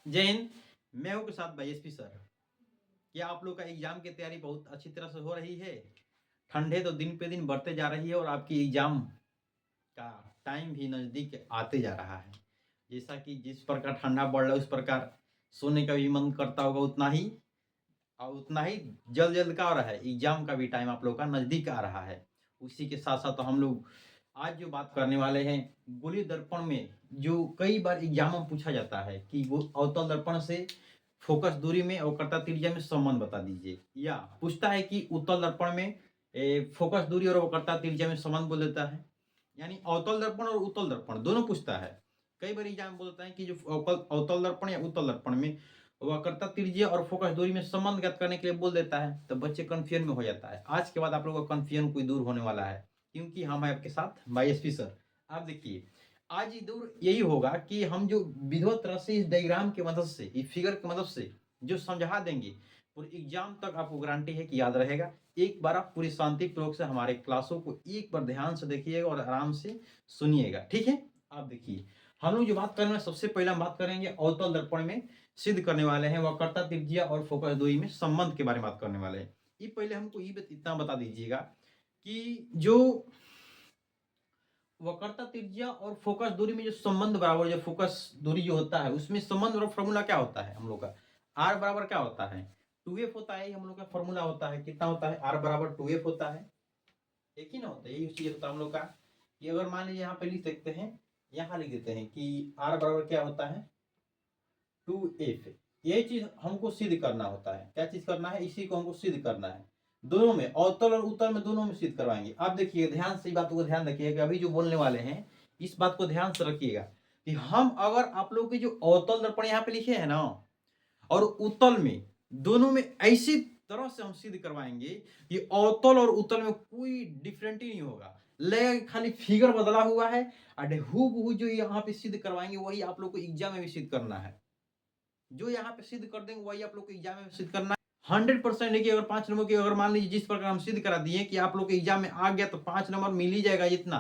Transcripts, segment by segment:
जय हिंद। मैं हूं के साथ भाई एसपी सर। क्या आप लोग का एग्जाम की तैयारी बहुत अच्छी तरह से हो रही है? ठंडे तो दिन पे दिन बढ़ते जा रही है और आपकी एग्जाम का टाइम भी नज़दीक आते जा रहा है। जैसा कि जिस प्रकार ठंडा बढ़ रहा है उस प्रकार सोने का भी मन करता होगा, उतना ही जल्द जल्द का हो रहा है, एग्जाम का भी टाइम आप लोग का नज़दीक आ रहा है। उसी के साथ साथ तो हम लोग आज जो बात करने वाले हैं, गोलीय दर्पण में जो कई बार एग्जाम में पूछा जाता है कि वो अवतल दर्पण से फोकस दूरी में और कर्ता त्रिज्या में संबंध बता दीजिए, या पूछता है कि उत्तल दर्पण में फोकस दूरी और वक्रता त्रिज्या में संबंध बोल देता है। यानी अवतल दर्पण और उत्तल दर्पण दोनों पूछता है। कई बार एग्जाम बोलता है कि जो अवतल दर्पण या उत्तल दर्पण में वक्रता त्रिज्या और फोकस दूरी में संबंध ज्ञात करने के लिए बोल देता है, तो बच्चे कंफ्यूजन में हो जाता है। आज के बाद आप लोगों का कंफ्यूजन कोई दूर होने वाला है, क्योंकि हम हैं आपके साथ भाई एसपी सर। आप देखिए, आज दूर यही होगा कि हम जो विधिवत तरह से इस डायग्राम की मदद से, इस फिगर की मदद से जो समझा देंगे, पूरे एग्जाम तक आपको गारंटी है कि याद रहेगा। एक बार आप पूरी शांति पूर्वक से हमारे क्लासों को एक बार ध्यान से देखिएगा और आराम से सुनिएगा, ठीक है? आप देखिए, हम लोग जो बात करेंगे सबसे पहले हम बात करेंगे अवतल दर्पण में सिद्ध करने वाले हैं वक्रता त्रिज्या और फोकस दूरी में संबंध के बारे में बात करने वाले हैं। ये पहले हमको ये इतना बता दीजिएगा कि जो वक्रता त्रिज्या और फोकस दूरी में जो संबंध बराबर, जो फोकस दूरी जो होता है उसमें संबंध और फॉर्मूला क्या होता है हम लोग का? आर बराबर क्या होता है? 2f होता है। हम लोग का फॉर्मूला होता है, कितना होता है? आर बराबर 2f होता है। एक ही ना होता है, यही चीज होता है हम लोग का। कि अगर मान लीजिए यहाँ पे लिख सकते हैं, यहाँ लिख देते हैं कि आर बराबर क्या होता है? 2f। यही चीज हमको सिद्ध करना होता है। क्या चीज करना है? इसी को हमको सिद्ध करना है। दोनों में, अवतल और उत्तल में, दोनों में सिद्ध करवाएंगे। आप देखिए ध्यान से, बात को ध्यान रखिएगा, अभी जो बोलने वाले हैं इस बात को ध्यान से रखिएगा कि हम अगर आप लोग के जो अवतल दर्पण यहाँ पे लिखे हैं ना और उत्तल में, दोनों में ऐसी तरह से हम सिद्ध करवाएंगे कि अवतल और उत्तल में कोई डिफरेंट ही नहीं होगा। लगेगा खाली फिगर बदला हुआ है और हूबहू जो यहाँ पे सिद्ध करवाएंगे वही आप लोग को एग्जाम में भी सिद्ध करना है। जो यहाँ पे सिद्ध कर देंगे वही आप लोग को एग्जाम में सिद्ध करना है। 100% देखिए, अगर 5 नंबर की, अगर मान लीजिए जिस प्रकार हम सिद्ध करा दिए कि आप लोग के एग्जाम में आ गया तो 5 नंबर मिल ही जाएगा। इतना,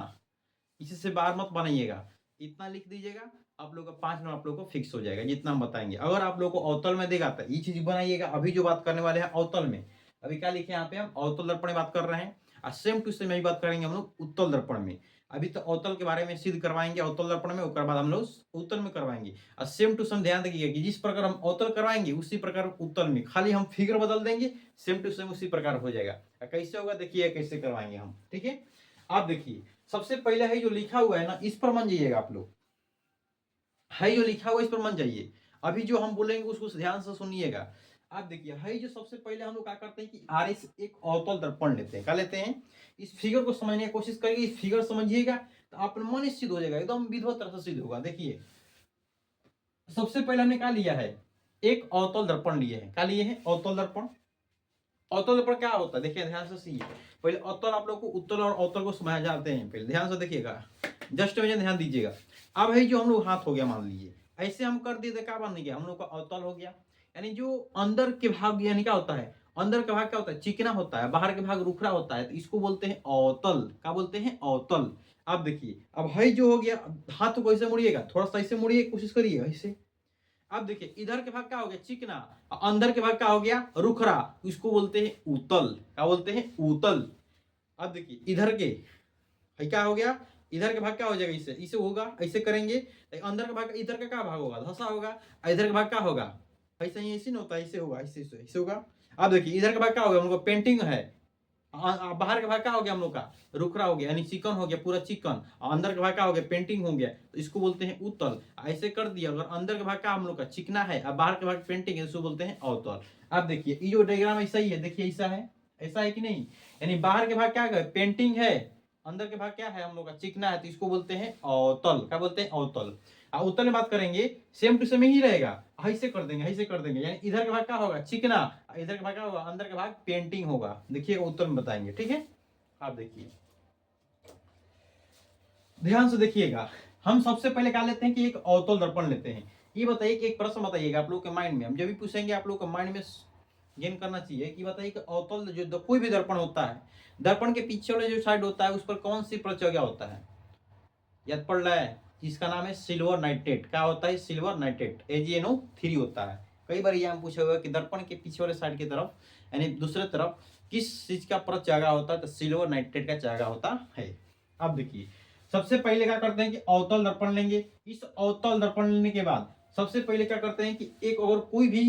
इसी से बाहर मत बनाइएगा, इतना लिख दीजिएगा, आप लोग का 5 नंबर आप लोग को फिक्स हो जाएगा, जितना हम बताएंगे। अगर आप लोग को अवतल में देगा तो ये चीज बनाइएगा। अभी जो बात करने वाले हैं अवतल में, अभी क्या लिखे यहाँ पे? हम अवतल दर्पण में बात कर रहे हैं और सेम टू सेम यही बात करेंगे हम लोग उत्तल दर्पण में। अभी तो अवतल के बारे में सिद्ध करवाएंगे अवतल दर्पण में, उसके बाद हम लोग उत्तल में करवाएंगे। और सेम टू सेम ध्यान रखिएगा कि जिस प्रकार हम अवतल करवाएंगे उसी प्रकार उत्तल में, खाली हम फिगर बदल देंगे, सेम टू सेम उसी प्रकार हो जाएगा। कैसे होगा देखिए, कैसे करवाएंगे हम, ठीक है? आप देखिए, सबसे पहले है जो लिखा हुआ है ना, इस पर मान जाइएगा आप लोग। है जो लिखा हुआ इस पर मान जाइए। अभी जो हम बोलेंगे उसको ध्यान से सुनिएगा। आप देखिए, है जो सबसे पहले हम लोग क्या करते हैं कि आर एस एक अवतल दर्पण लेते हैं। क्या लेते हैं? इस फिगर को समझने की कोशिश करिए, इस फिगर समझिएगा तो आप मन सिद्ध हो जाएगा, एकदम विधिवत तरह से सिद्ध होगा। देखिए, सबसे पहले हमने क्या लिया है? एक अवतल दर्पण लिए हैं। क्या लिए हैं? अवतल दर्पण। अवतल दर्पण क्या होता है? देखिए ध्यान से सुनिए। पहले अवतल आप लोग को उत्तल और अवतल को समझ जाते हैं, पहले ध्यान से देखिएगा, जस्ट में ध्यान दीजिएगा। अब है जो हम लोग हाथ हो गया, मान लीजिए ऐसे हम कर दिए तो क्या बन गया? हम लोग का अवतल हो गया। यानी जो अंदर के भाग, यानी क्या होता है, अंदर का भाग क्या होता है? चिकना होता है, बाहर के भाग रुखरा होता है, तो इसको बोलते हैं अवतल। क्या बोलते हैं? अवतल। आप देखिए, अब है जो हो गया, हाथ को ऐसे मुड़िएगा, थोड़ा सा ऐसे मुड़िए, कोशिश करिए ऐसे। अब देखिए, इधर के भाग क्या हो गया? चिकना। अंदर के भाग क्या हो गया? रुखरा। इसको बोलते हैं उतल। क्या बोलते हैं? उतल। अब देखिए, इधर के क्या हो गया? इधर का भाग क्या हो जाएगा? इसे इसे होगा, ऐसे करेंगे तो अंदर का भाग, इधर का क्या भाग होगा? धसा होगा। इधर का भाग क्या होगा? ऐसा ही, ऐसे नहीं होता, ऐसे होगा, ऐसे ऐसे होगा। अब देखिए, इधर का भाग क्या होगा? हम लोग पेंटिंग है। बाहर का भाग क्या हो गया? हम लोग का रुखरा हो गया, यानी चिकन हो गया, पूरा चिकन। अंदर का भाग क्या हो गया? पेंटिंग हो गया, तो इसको बोलते हैं उत्तल। ऐसे कर दिया। अगर अंदर का भाग क्या हम लोग का चिकना है और बाहर का भाग पेंटिंग है, इसको बोलते हैं अवतल। अब देखिए, ये जो डायग्राम ऐसा ही है, देखिए ऐसा है, ऐसा है कि नहीं? यानी बाहर के भाग क्या है? पेंटिंग है, अंदर के भाग क्या है? हम लोग का चिकना है, तो इसको बोलते हैं अवतल। क्या बोलते हैं? अवतल। उत्तल में बात करेंगे, सेम टू सेम ही रहेगा, ऐसे कर देंगे, ऐसे कर देंगे। यानी इधर का भाग क्या होगा? चिकना, इधर का भाग क्या होगा? अंदर का भाग पेंटिंग होगा। देखिए उत्तर में बताएंगे, ठीक है? आप देखिए, ध्यान से देखिएगा। हम सबसे पहले क्या लेते हैं कि एक अवतल दर्पण लेते हैं। ये बताइए कि एक प्रश्न बताइएगा आप लोग के माइंड में, हम जब भी पूछेंगे आप लोग के माइंड में गेन करना चाहिए कि बताइए कि अवतल जो कोई भी दर्पण होता है, दर्पण के पीछे वाले जो साइड होता है उस पर कौन सी प्रचर्या होता है? याद पड़ रहा है? जिसका नाम है सिल्वर नाइट्रेट। क्या होता है? सिल्वर नाइट्रेट, AgNO3 होता है। कई बार ये हम पूछा हुआ कि दर्पण के पीछे वाले साइड की तरफ यानी दूसरे तरफ किस चीज का परत चागा होता है? तो सिल्वर नाइट्रेट का चागा होता है। अब देखिए सबसे पहले क्या करते हैं कि अवतल दर्पण लेंगे। इस अवतल दर्पण लेने के बाद सबसे पहले क्या करते हैं कि एक और कोई भी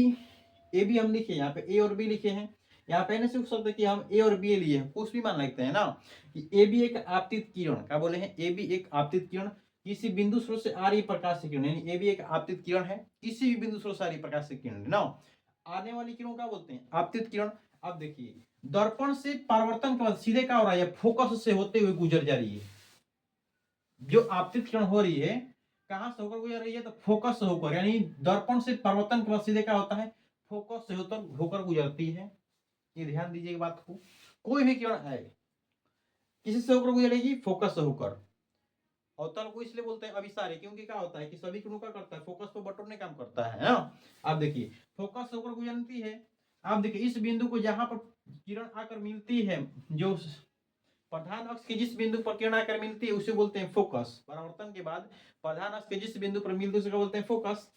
ए बी हम लिखे, यहाँ पे ए और बी लिखे हैं, यहाँ पे नहीं सकते कि हम ए और बी लिए हैं, कुछ भी मान लेते हैं ना कि ए बी एक आपतित किरण, क्या बोले हैं? ए बी एक आपतित किरण किसी बिंदु स्रोत से आ रही प्रकाश से किरण, यानी ए भी एक आपतित किरण है, किसी भी बिंदु स्रोत से आ रही प्रकाश से किरण ना, आने वाली किरणों क्या बोलते हैं? आपतित किरण। अब देखिए दर्पण से परावर्तन के बाद सीधे क्या हो रहा है? फोकस से होते हुए गुजर जा रही है। जो आपतित किरण हो रही है कहां से होकर गुजर रही है? तो फोकस से होकर, यानी दर्पण से परावर्तन के बाद सीधे क्या होता है? फोकस से होकर गुजरती है। ये ध्यान दीजिए बात को, कोई भी किरण है किसी से होकर गुजरेगी? फोकस से होकर। अवतल को इसलिए बोलते हैं अभिसारी, क्योंकि क्या होता है कि सभी किरणों का करता है फोकस पर बटोरने काम करता है ना। आप देखिए फोकस से होकर गुजरती है। आप देखिए इस बिंदु को जहां पर किरण आकर मिलती है, जो प्रधान अक्ष के जिस बिंदु पर किरण आकर मिलती है उसे बोलते हैं फोकस। परावर्तन के बाद प्रधान अक्ष के जिस बिंदु पर मिलती है उसे बोलते हैं फोकस।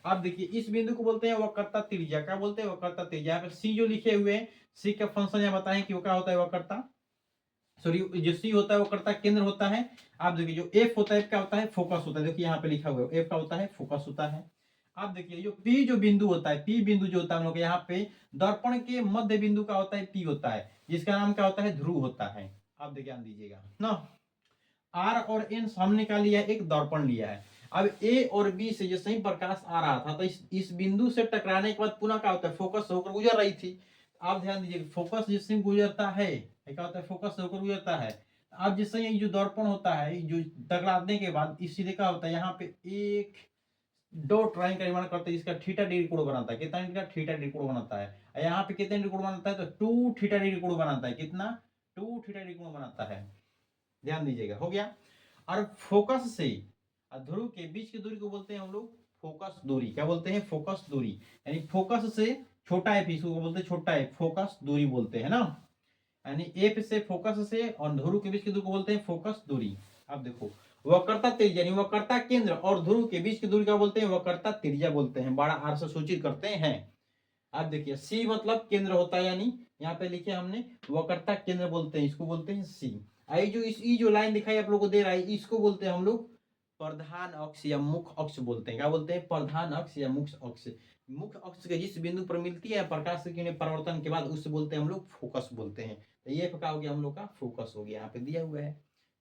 आप देखिए इस बिंदु को बोलते हैं वक्रता त्रिज्या। क्या बोलते हैं? वक्रता त्रिज्या। यहाँ पे सी जो लिखे हुए हैं, सी का फंक्शन यहाँ बताएं कि वो क्या होता है? वक्रता, सॉरी जो सी होता है वो कर्ता केंद्र होता है। आप देखिए जो एफ होता है क्या होता है? फोकस होता है। देखिए यहाँ पे लिखा हुआ है एफ का होता है फोकस होता है। आप देखिए जो पी जो बिंदु होता है, पी बिंदु जो होता है हम लोग यहाँ पे दर्पण के मध्य बिंदु का होता है पी होता है, जिसका नाम क्या होता है? ध्रुव होता है। आप देखिए ध्यान दीजिएगा ना, आर और एन सामने का लिया एक दर्पण लिया है। अब ए और बी से जैसे ही प्रकाश आ रहा था तो इस बिंदु से टकराने के बाद पुनः क्या होता है? फोकस होकर गुजर रही थी। आप ध्यान दीजिए फोकस जिससे गुजरता है क्या होता है? फोकस होकर गुजरता है। अब जिससे ये जो दर्पण होता है जो टकराने के बाद इस सीधे क्या होता है? यहाँ पे एक डॉट लाइन का निर्माण करता है जिसका थीटा डिग्री कोण बनाता है। कितना डिग्री का? थीटा डिग्री कोण बनाता है। यहाँ पे कितने डिग्री कोण बनाता है? तो 2 थीटा डिग्री कोण बनाता है। कितना? 2 थीटा डिग्री कोण बनाता है। ध्यान दीजिएगा, हो गया। और फोकस से ध्रुव के बीच की दूरी को बोलते हैं हम लोग फोकस दूरी। क्या बोलते हैं? फोकस दूरी। यानी फोकस से छोटा एफ, इसको बोलते हैं छोटा एफ, फोकस दूरी बोलते हैं ना। यानी एफ से फोकस से और ध्रुव के बीच की दूरी को बोलते हैं फोकस दूरी। अब देखो वक्रता त्रिज्या, यानी वक्रता केंद्र और ध्रुव के बीच की दूरी क्या बोलते हैं? वक्रता त्रिज्या बोलते हैं, बड़ा आर से सूचित करते हैं। अब देखिए सी मतलब केंद्र होता है, यानी यहाँ पे लिखे हमने वक्रता केंद्र बोलते हैं, इसको बोलते हैं सी। आई जो इस जो लाइन दिखाई आप लोगों को दे रहा है इसको बोलते हैं हम लोग प्रधान अक्ष या मुख्य अक्ष बोलते हैं। क्या बोलते हैं? प्रधान अक्ष या मुख्य अक्ष। मुख्य अक्ष के जिस बिंदु पर मिलती है प्रकाश की किरणें परावर्तन के बाद उससे बोलते हैं हम लोग फोकस बोलते हैं। तो ये क्या हो गया? हम लोग का फोकस हो गया, यहाँ पे दिया हुआ है।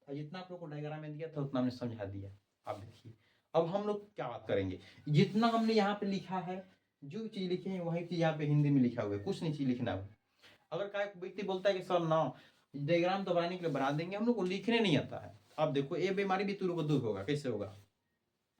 और जितना आप लोग को डायग्राम में दिया था उतना हमने समझा दिया। अब देखिए अब हम लोग क्या बात करेंगे, जितना हमने यहाँ पे लिखा है जो चीज लिखे हैं वही चीज यहाँ पे हिंदी में लिखा हुआ है, कुछ नहीं चीज लिखना है। अगर कोई व्यक्ति बोलता है कि सर ना डायग्राम तो बनाने के लिए बना देंगे, हम लोग को लिखने नहीं आता है। अब देखो ये बीमारी भी तुरंत दूर होगा, कैसे होगा?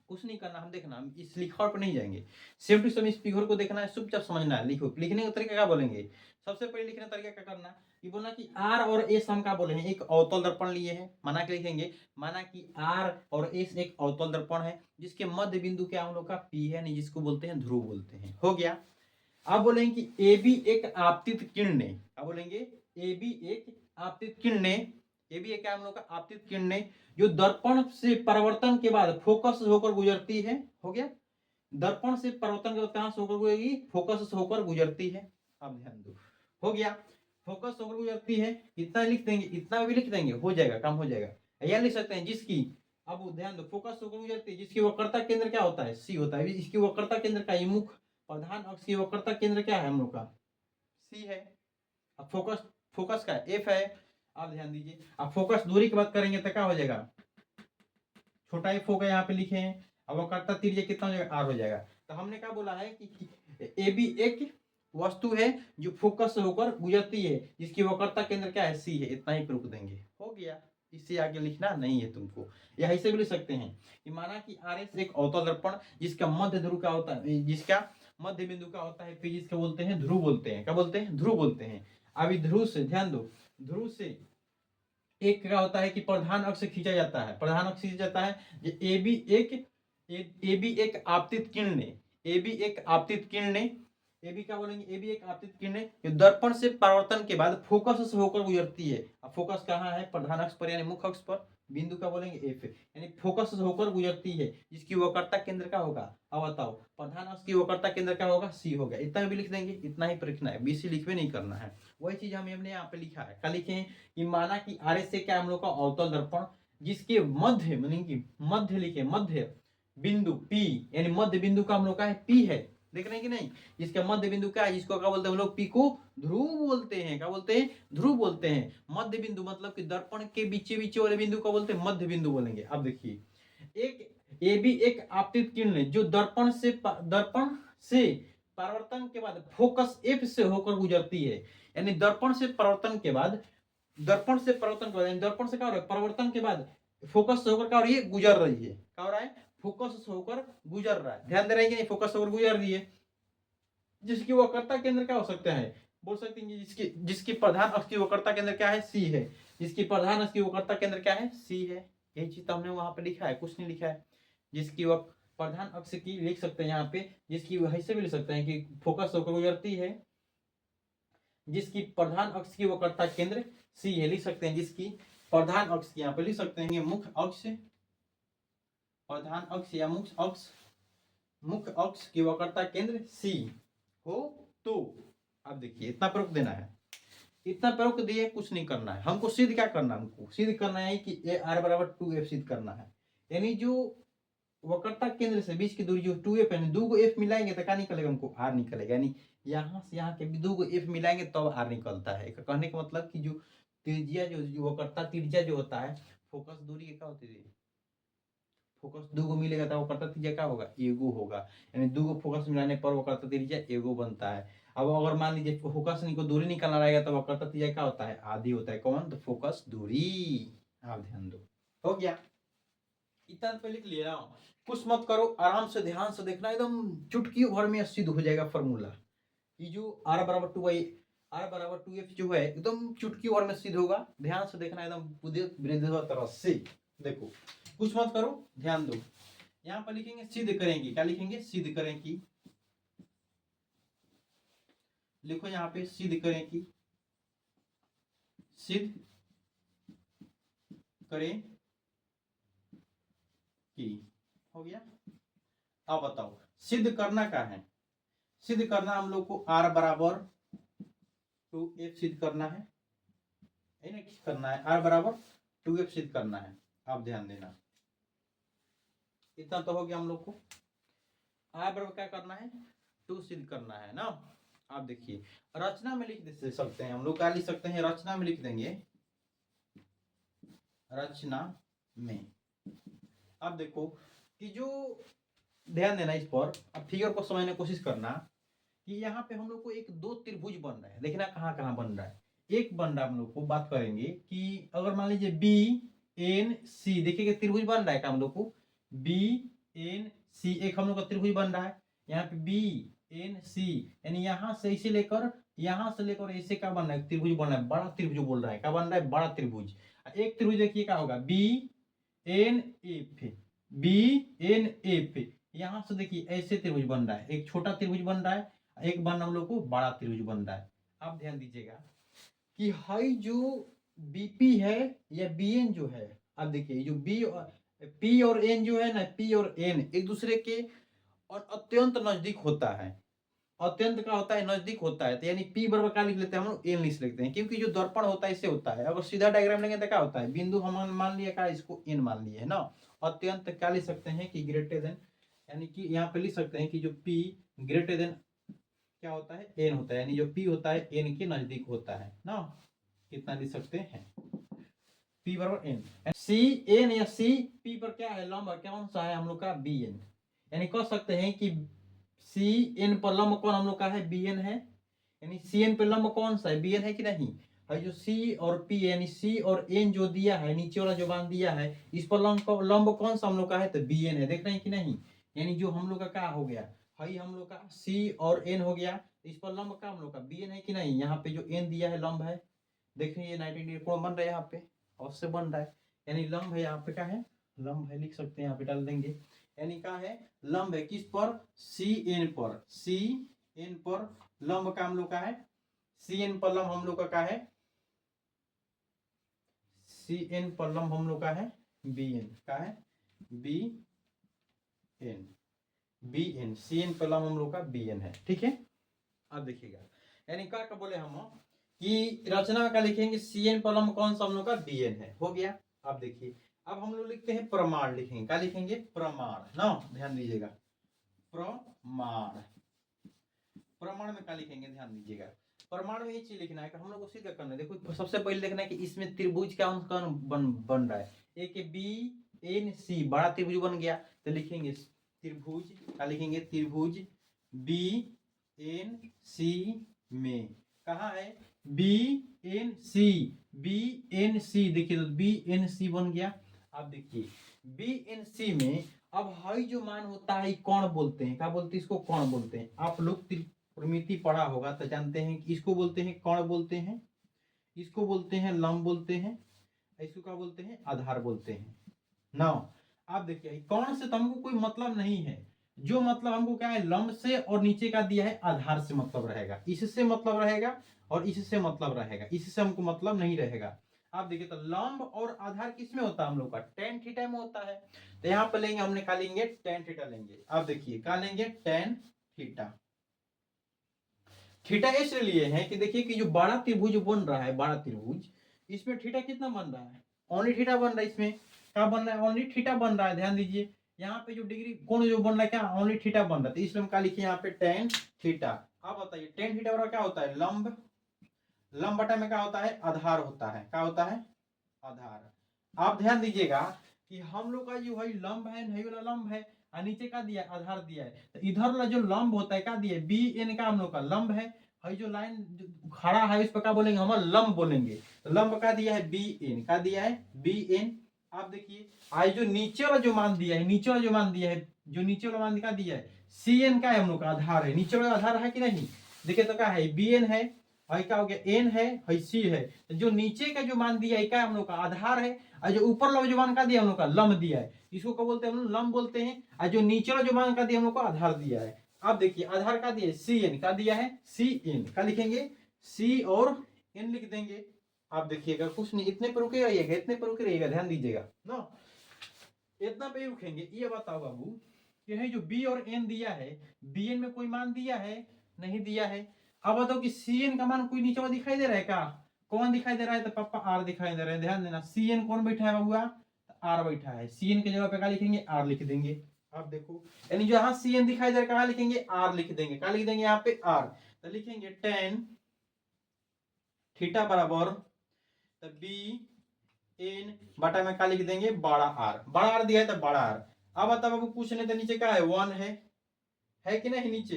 कुछ नहीं करना, हम देखना हम इस लिखावट पर नहीं जाएंगे, सेम टू सेम इस फिगर को देखना है, चुपचाप समझना है। लिखो, लिखने का तरीका क्या बोलेंगे? सबसे पहले लिखने का तरीका क्या करना ये बोलना कि आर और एस हम क्या बोले हैं? एक अवतल दर्पण लिए हैं, माना कि लिखेंगे माना कि आर और एस एक अवतल दर्पण है जिसके मध्य बिंदु क्या हम लोग का पी है, नहीं जिसको बोलते हैं ध्रुव बोलते हैं। हो गया। अब बोलेंगे कि ए बी एक आपतित किरण, क्या बोलेंगे? ए बी एक आपतित किरण, ये भी एक हम लोग का आपतित किरण जो दर्पण से परावर्तन के बाद फोकस से होकर गुजरती है। हो गया। दर्पण से परावर्तन के बाद कहां से होकर गुजरेगी? फोकस से होकर गुजरती है। अब ध्यान दो, हो गया। फोकस से होकर गुजरती है, इतना लिख देंगे, इतना भी लिख देंगे, हो जाएगा, काम हो जाएगा। या लिख सकते हैं जिसकी, अब ध्यान दो, फोकस से होकर गुजरती है जिसकी वक्रता केंद्र क्या होता है? सी होता है। इसकी वक्रता केंद्र का मुख प्रधान अक्ष की वक्रता केंद्र क्या है हम लोग का? सी है। अब फोकस, फोकस का एफ है। आप ध्यान दीजिए, अब फोकस दूरी की बात करेंगे तो क्या हो जाएगा? छोटा एफ होगा, यहाँ पे लिखे हैं। अब वक्रता त्रिज्या कितना हो जाएगा? आर हो जाएगा। तो हमने क्या बोला है कि ए बी एक वस्तु है जो फोकस से होकर गुजरती है जिसकी वक्रता केंद्र क्या है? सी है। इतना ही रुक देंगे, हो गया। इससे आगे लिखना नहीं है तुमको। या ऐसे भी लिख सकते हैं कि माना कि आर एस एक अवतल दर्पण जिसका मध्य ध्रुव का होता है, जिसका मध्य बिंदु का होता है पी, जिसको बोलते हैं ध्रुव बोलते हैं। क्या बोलते हैं? ध्रुव बोलते हैं। अभी ध्रुव से ध्यान दो, ध्रुव से एक क्या होता है कि प्रधान अक्ष खींचा जाता है, प्रधान अक्ष खींचा जाता है। ए बी एक आपतित किरण, ए बी एक आपतित किरण, ए बी क्या बोलेंगे? ए बी एक आपतित किरण जो दर्पण से परावर्तन के बाद फोकस से होकर गुजरती है। अब फोकस कहाँ है? प्रधान अक्ष पर यानी मुख्य अक्ष पर। बिंदु का बोलेंगे एफ, यानी फोकस होकर गुजरती है जिसकी वक्रता केंद्र का होगा। अब बताओ प्रधान अक्ष की वक्रता केंद्र का होगा सी हो गया। इतना भी लिख देंगे, इतना ही लिखना है, बीसी लिखवे नहीं करना है। वही चीज हमने यहाँ पे लिखा है, क्या लिखे कि माना कि आर से क्या हम लोग का अवतल दर्पण जिसके मध्य मानी कि मध्य लिखे, मध्य बिंदु पी, यानी मध्य बिंदु का हम लोग का है पी है, देख रहे हैं कि नहीं, जिसका मध्य बिंदु क्या है, जिसको क्या बोलते हैं हम लोग, पी को ध्रुव बोलते हैं। क्या बोलते हैं? ध्रुव बोलते हैं। मध्य बिंदु मतलब कि दर्पण के बीचे बीचे वाले बिंदु को बोलते हैं मध्य बिंदु बोलेंगे। अब देखिए एक ये भी एक आपतित किरण है जो दर्पण से परावर्तन के बाद फोकस एफ से होकर गुजरती है, यानी दर्पण से परावर्तन के बाद, दर्पण से परावर्तन के बाद, दर्पण से क्या हो रहा है, परावर्तन के बाद फोकस से होकर क्या हो रही है, गुजर रही है। क्या हो रहा है? फोकस से होकर गुजर रहा है। ध्यान दे रहे हैं कि नहीं, फोकस होकर गुजर रही है, जिसकी वक्रता केंद्र क्या हो सकता है, बोल सकते हैं जिसकी जिसकी प्रधान अक्ष की वक्रता केंद्र क्या है, सी है। जिसकी प्रधान अक्ष की वक्रता केंद्र क्या है, सी है। यही चीज तो हमने वहां पे लिखा है, कुछ नहीं लिखा है। जिसकी प्रधान अक्ष की लिख सकते हैं यहाँ पे, जिसकी ऐसे भी लिख सकते हैं कि फोकस होकर गुजरती है, जिसकी प्रधान अक्ष की वक्रता केंद्र सी है, लिख सकते हैं। जिसकी प्रधान अक्ष यहाँ पे लिख सकते हैं मुख्य अक्ष, प्रधान अक्ष या मुख्य अक्ष की वक्रता केंद्र सी हो तो, अब देखिए इतना प्रयोग देना है, इतना प्रयोग दिए, कुछ नहीं करना है हमको। सिद्ध क्या करना है, हमको सिद्ध करना है कि ए आर बराबर 2f सिद्ध करना है। यानी जो वक्रता केंद्र से बीच की दूरी जो 2f है, दो एफ मिलाएंगे तो क्या निकलेगा, हमको आर निकलेगा। यानी यहाँ से यहाँ के दो एफ मिलाएंगे तब आर निकलता है। कहने का मतलब कि जो त्रिज्या जो वक्रता त्रिज्या जो होता है, फोकस दूरी क्या होती है, फोकस दो मिलेगा तो वक्रता त्रिज्या क्या होगा, एगो होगा। यानी दो फोकस मिलाने पर वक्रता त्रिज्या एगो बनता है। अब अगर मान लीजिए फोकस को दूरी निकालना रहेगा तो वक्रता त्रिज्या क्या होता है, आधी होता है। कौन? तो फोकस दूरी। आप ध्यान दो, हो गया, इतना पे लिख लिया। कुछ मत करो, आराम से ध्यान से देखना, एकदम चुटकी भर में सिद्ध हो जाएगा फॉर्मूला। ये जो आर बराबर 2f जो है एकदम चुटकी भर में सिद्ध होगा। ध्यान से देखना एकदम तरह से देखो, कुछ मत करो, ध्यान दो। यहाँ पर लिखेंगे सिद्ध करेंगे, क्या लिखेंगे, सिद्ध करें कि, लिखो यहाँ पे सिद्ध करें कि, सिद्ध करें कि, हो गया। अब बताओ सिद्ध करना क्या है, सिद्ध करना हम लोग को r बराबर 2f सिद्ध करना है, करना है r बराबर 2f सिद्ध करना है। आप ध्यान देना, इतना तो हो गया हम लोग को। r बराबर क्या करना है, 2 सिद्ध करना है ना। आप देखिए रचना में लिख दे सकते हैं हम लोग, क्या लिख सकते हैं, रचना में लिख देंगे, रचना में। अब देखो कि जो ध्यान देना इस पर, अब फिगर को समझने की कोशिश करना कि यहाँ पे हम लोग को एक दो त्रिभुज बन रहा है। देखना कहाँ कहाँ बन रहा है। एक बन रहा है, हम लोग को बात करेंगे कि अगर मान लीजिए बी एन सी, देखिए त्रिभुज बन रहा है क्या हम लोग को, बी एन सी एक हम लोग का त्रिभुज बन रहा है। यहाँ पे बी एन सी, यानी यहाँ से ऐसे लेकर यहाँ से लेकर ऐसे क्या बन रहा है, त्रिभुज बन रहा है, बड़ा त्रिभुज बोल रहा है, क्या बन रहा है, बड़ा त्रिभुज। एक त्रिभुज देखिए क्या होगा, B N F, B N F, यहाँ से देखिए ऐसे त्रिभुज बन रहा है, एक छोटा त्रिभुज बन रहा है, एक बन हम लोग को बड़ा त्रिभुज बन रहा है। आप ध्यान दीजिएगा कि हाई जो बीपी है या बीएन जो है, अब देखिए जो बी पी और एन जो है ना, पी और एन एक दूसरे के और अत्यंत नजदीक होता है। अत्यंत का होता है, नजदीक होता है, तो यानी पी बराबर क्या लिख लेते हैं हम लोग, एन लिख लेते हैं, क्योंकि जो दर्पण होता है इससे होता है। अगर सीधा डायग्राम लेंगे तो क्या होता है, बिंदु हम मान लिया क्या, इसको एन मान लिए है ना। अत्यंत क्या लिख सकते हैं कि ग्रेटर देन, यानी कि यहाँ पे लिख सकते हैं कि जो पी ग्रेटर देन क्या होता है, एन होता है, यानी जो पी होता है एन के नजदीक होता है ना। कितना लिख सकते हैं, पी बराबर एन, सी एन या सी पी पर क्या है, लंब कौन सा है हम लोग का, बी एन। यानी कह सकते हैं कि सी एन पर लंब कौन हम लोग का है, बी एन है। यानी सी एन पर लंब कौन सा है, बी एन है कि नहीं है। जो सी और पी यानी सी और एन जो दिया है, नीचे वाला जो बांध दिया है, इस पर लंब कौन सा हम लोग का है, तो बी एन है। देख रहे हैं कि नहीं, यानी जो हम लोग का क्या हो गया, है हम लोग का सी और एन हो गया, इस पर लंब का हम लोग का बी एन है कि नहीं। यहाँ पे जो एन दिया है लंब है, देख रहे हैं 90 डिग्री कोण बन रहा है, यहाँ पे अवश्य बन रहा है, यानी लंब है। यहाँ पे क्या है, लंब है, लिख सकते हैं, यहाँ पे डाल देंगे। यानी क्या है, लंब है किस पर, सी एन पर, सी एन पर लंब का हम लोग का है, सी एन पर लंब हम लोग का है, सी एन पर लंब हम लोग का है बी एन क्या है, B N, B N, C N पहला हम लोग का बी एन है, ठीक है। अब देखिएगा यानी क्या बोले हम कि रचना में क्या लिखेंगे, सी एन पहला में कौन सा हम लोग का बी एन है, हो गया। अब देखिए अब हम लोग लिखते हैं प्रमाण, लिखेंगे क्या लिखेंगे, प्रमाण ना, ध्यान दीजिएगा प्रमाण, प्रमाण में क्या लिखेंगे ध्यान दीजिएगा, प्रमाण में ये चीज लिखना है कि हम लोग को सीधा करना है। देखो सबसे पहले देखना है कि इसमें त्रिभुज क्या बन रहा है, एक बी एन सी, बड़ा त्रिभुज बन गया, तो लिखेंगे त्रिभुज, क्या लिखेंगे त्रिभुज बी एन सी में, कहा है B N C, B N C, देखिए तो बी एन सी बन गया। अब देखिए बी एन सी में अब हाई जो मान होता है कौन बोलते हैं, क्या बोलते हैं इसको, कौन बोलते हैं। आप लोग त्रिमिति पढ़ा होगा तो जानते हैं कि इसको बोलते हैं कौन बोलते हैं, इसको बोलते हैं लंब बोलते हैं, इसको क्या बोलते हैं, आधार बोलते हैं ना। आप देखिए कौन से तो हमको कोई मतलब नहीं है, जो मतलब हमको क्या है लंब से, और नीचे का दिया है आधार से मतलब रहेगा, इससे मतलब रहेगा और इससे मतलब रहेगा, इससे हमको मतलब नहीं रहेगा। आप देखिए तो लंब और आधार किस में होता है हम लोग का, टेन थीटा में होता है। तो यहाँ पे लेंगे हमने क्या लेंगे, टेन थीटा लेंगे। आप देखिए क्या लेंगे, टेन थीटा। थीटा इसलिए है कि देखिए कि जो बड़ा त्रिभुज बन रहा है, बड़ा त्रिभुज, इसमें थीटा कितना बन रहा है, ओनली थीटा बन रहा है, इसमें क्या बन रहा है, ओनली थीटा बन रहा है। ध्यान दीजिए यहाँ पे जो डिग्री कोण जो बन रहा है क्या, ओनली थीटा बन रहा है, तो इसलिए हम क्या लिखे यहाँ पे टेन थीटा। अब बताइए टेन थीटा बराबर क्या होता है, लंब, लंब बटा में क्या होता है, आधार होता है, क्या होता है, आधार। आप ध्यान दीजिएगा कि हम लोग का जो है लंब है, नहीं वाला लंब है, और नीचे का दिया आधार दिया है, तो इधर वाला जो लंब होता है क्या दिया है, बी एन का हम लोग का लंब है, और जो लाइन खड़ा है इस पर क्या बोलेंगे हम, लंब बोलेंगे। तो लंब का दिया है बी एन, का दिया है बी एन। आप देखिए आज जो नीचे वाला जो मान दिया है, नीचे वाला जो मान दिया है, जो नीचे वाला मान क्या दिया है, सी एन का है हम लोग का आधार है, नीचे वाला आधार है कि नहीं, देखिए तो क्या है, बी एन है, और क्या हो गया एन है, सी है, तो जो नीचे का जो मान दिया है क्या हम लोग का आधार है, और जो ऊपर वाला जो मान का दिया हम लोग का लंब दिया है, इसको क्या बोलते हैं हम लोग, लंब बोलते हैं। और जो नीचे वाला जो मान का दिया हम लोग को आधार दिया है। अब देखिए आधार का दिया सी एन, का दिया है सी एन, का लिखेंगे सी और एन लिख देंगे। आप देखिएगा कुछ नहीं, इतने पर रुके रहिएगा, इतने पर रुके रहिएगा, ध्यान दीजिएगा ना, इतना पे रुकेंगे। ये बताओ बाबू कि है जो बी और एन दिया है, बी एन में कोई मान दिया है, नहीं दिया है। अब बताओ कि सी एन का मान कोई नीचे में दिखाई दे रहा है क्या, कौन दिखाई दे रहा है, तो पापा आर दिखाई दे रहे हैं। ध्यान देना सी एन कौन बैठा है बाबूआ, आर बैठा है, सी एन की जगह पे क्या लिखेंगे, आर लिख देंगे। आप देखो यानी जो यहाँ सी एन दिखाई दे रहा है कहाँ लिखेंगे, आर लिख देंगे, क्या लिख देंगे यहाँ पे आर, तो लिखेंगे टेन थीटा बराबर बी एन बटा में क्या लिख देंगे, बड़ा आर, बड़ा आर दिया है तो बड़ा आर। अब बताओ बाबू कुछ नहीं तो नीचे क्या है, वन है कि नहीं, नीचे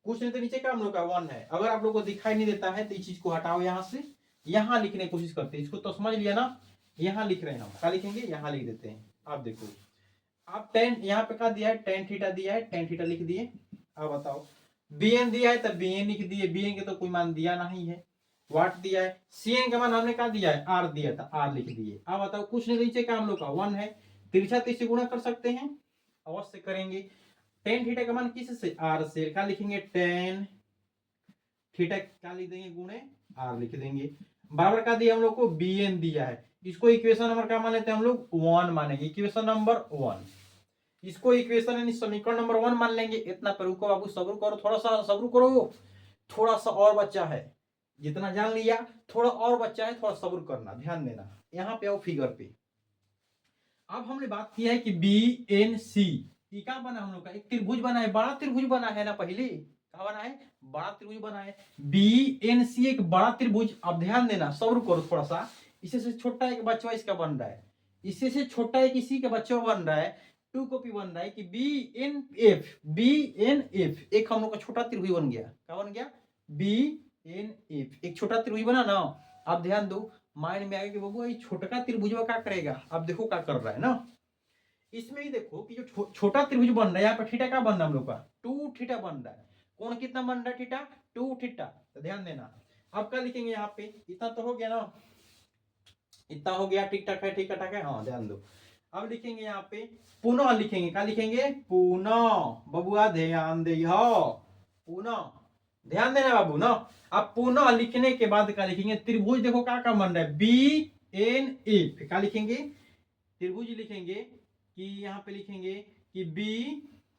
कुछ नहीं तो नीचे क्या हम लोग का वन है। अगर आप लोग को दिखाई नहीं देता है तो इस चीज को हटाओ यहाँ से, यहाँ लिखने की कोशिश करते हैं, इसको तो समझ लिया ना, यहाँ लिख रहे हैं हम, क्या लिखेंगे यहाँ लिख देते हैं। आप देखो आप टेन यहाँ पे क्या दिया है, टेन थीटा दिया है, टेन थीटा लिख दिए। अब बताओ बी एन दिया है तो बी एन लिख दिए, बी एन के तो कोई मान दिया नहीं है, वाट दिया है, सी एन का मान हमने क्या दिया है, आर दिया था, आर लिख दिए। अब बताओ कुछ नहीं नीचे का हम लोग का वन है, तिरछा तीसरी गुणा कर सकते हैं, अवश्य करेंगे। टेन थीटा का मान किस से, आर से, क्या लिखेंगे टेन थीटा, क्या लिख देंगे गुणे आर लिख देंगे, बराबर का दिया हम लोग को बी एन दिया है, इसको इक्वेशन नंबर क्या मान लेते हैं हम लोग, वन मानेंगे, इक्वेशन नंबर वन, इसको इक्वेशन यानी समीकरण नंबर वन मान लेंगे। इतना पर रुको बाबू, सब्र करो, थोड़ा सा सब्र करो, थोड़ा सा और बच्चा है, जितना जान लिया थोड़ा और बच्चा है, थोड़ा सब्र करना, ध्यान देना। यहाँ पे आओ फिगर पे, अब हमने बात की है कि बी एन सी क्या बना हम लोग का, एक त्रिभुज बना है, बड़ा त्रिभुज बना है ना, पहले क्या बना है, बड़ा त्रिभुज बना है, बी एन सी एक बड़ा त्रिभुज। अब ध्यान देना, सब्र करो थोड़ा सा, इससे से छोटा एक बच्चा इसका बन रहा है, इससे से छोटा एक इसी का बच्चा बन रहा है, टू कॉपी बन रहा है कि B N F, B N F एक हम लोग का छोटा त्रिभुज बन गया, क्या बन गया, बी एन एफ एक छोटा त्रिभुज बना ना। अब ध्यान दो, माइंड में आएगा कि बाबू ये छोटा त्रिभुज क्या करेगा, अब देखो क्या कर रहा है ना, इसमें ही देखो कि जो छोटा त्रिभुज बन रहा है, यहाँ पर थीटा क्या बन रहा है हम लोग का, टू थीटा बन रहा है, कौन कितना बन रहा है, थीटा टू थीटा। तो ध्यान देना, अब क्या लिखेंगे यहाँ पे, इतना तो हो गया ना, इतना हो गया, ठीक ठाक है, ठीक ठाक है, हाँ ध्यान दो। अब लिखेंगे यहाँ पे पुनः, लिखेंगे क्या लिखेंगे, पुनः, बबुआ ध्यान दे, पुनः ध्यान देना बाबू ना। अब पुनः लिखने के बाद क्या लिखेंगे, त्रिभुज देखो क्या क्या बन रहा है, बी एन एफ, क्या लिखेंगे त्रिभुज लिखेंगे कि यहाँ पे लिखेंगे कि बी